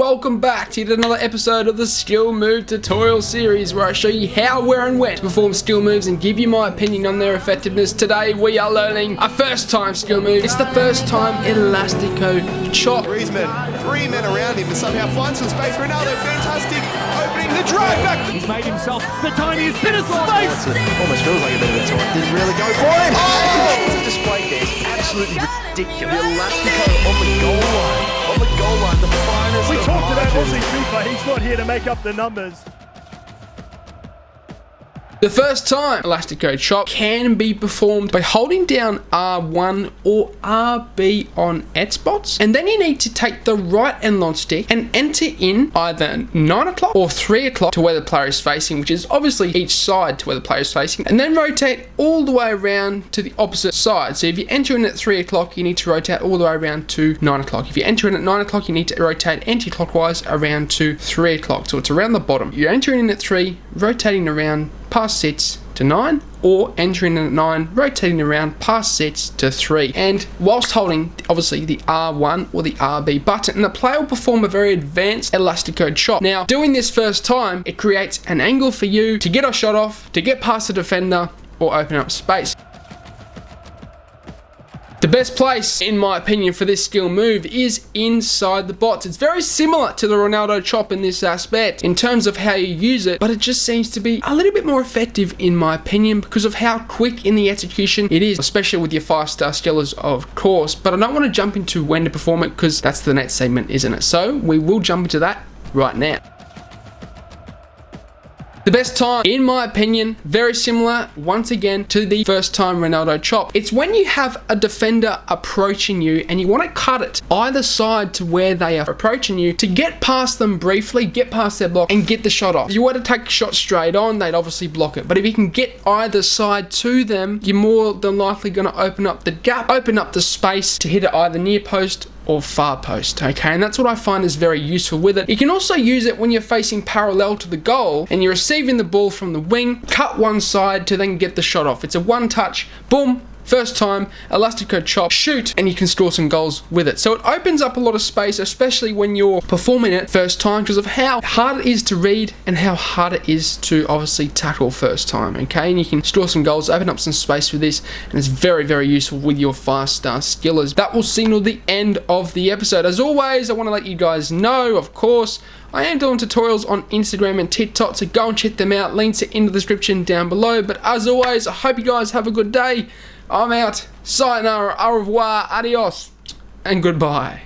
Welcome back to yet another episode of the Skill Move Tutorial Series, where I show you how, where and when to perform skill moves and give you my opinion on their effectiveness. Today we are learning a first time skill move. It's the first time ELASTICO CHOP. Three men around him to somehow find some space. Ronaldo, fantastic, opening the drive back. He's made himself the tiniest bit of space. Almost feels like a bit of a taunt. Didn't really go for it. Oh! The display there is absolutely ridiculous. ELASTICO on the goal line. On the goal line, the finest. We talked about Aussie Fifa. He's not here to make up the numbers. The first time ELASTICO CHOP can be performed by holding down R1 or RB on ET spots, and then you need to take the right analog stick and enter in either 9 o'clock or 3 o'clock to where the player is facing, which is obviously each side to where the player is facing, and then rotate all the way around to the opposite side. So if you enter in at 3 o'clock, you need to rotate all the way around to 9 o'clock. If you enter in at 9 o'clock, you need to rotate anti-clockwise around to 3 o'clock, so it's around the bottom. You're entering in at 3, rotating around past sets to 9, or entering in at 9, rotating around past sets to 3, and whilst holding obviously the R1 or the RB button, and the player will perform a very advanced ELASTICO CHOP. Now, doing this first time, it creates an angle for you to get a shot off, to get past the defender, or open up space. The best place, in my opinion, for this skill move is inside the box. It's very similar to the Ronaldo CHOP in this aspect in terms of how you use it, but it just seems to be a little bit more effective in my opinion because of how quick in the execution it is, especially with your 5-star skillers, of course. But I don't want to jump into when to perform it because that's the next segment, isn't it? So we will jump into that right now. The best time, in my opinion, very similar, once again, to the first time Ronaldo CHOP. It's when you have a defender approaching you and you want to cut it either side to where they are approaching you to get past them briefly, get past their block and get the shot off. If you were to take a shot straight on, they'd obviously block it. But if you can get either side to them, you're more than likely going to open up the gap, open up the space to hit it either near post or far post, okay? And that's what I find is very useful with it. You can also use it when you're facing parallel to the goal and you're receiving the ball from the wing, cut one side to then get the shot off. It's a one touch, boom, first time, ELASTICO CHOP, shoot, and you can score some goals with it. So it opens up a lot of space, especially when you're performing it first time, because of how hard it is to read and how hard it is to obviously tackle first time, okay? And you can score some goals, open up some space with this, and it's very, very useful with your 5-star skillers. That will signal the end of the episode. As always, I want to let you guys know, of course, I am doing tutorials on Instagram and TikTok, so go and check them out. Links are in the description down below. But as always, I hope you guys have a good day. I'm out. Sayonara, au revoir, adios, and goodbye.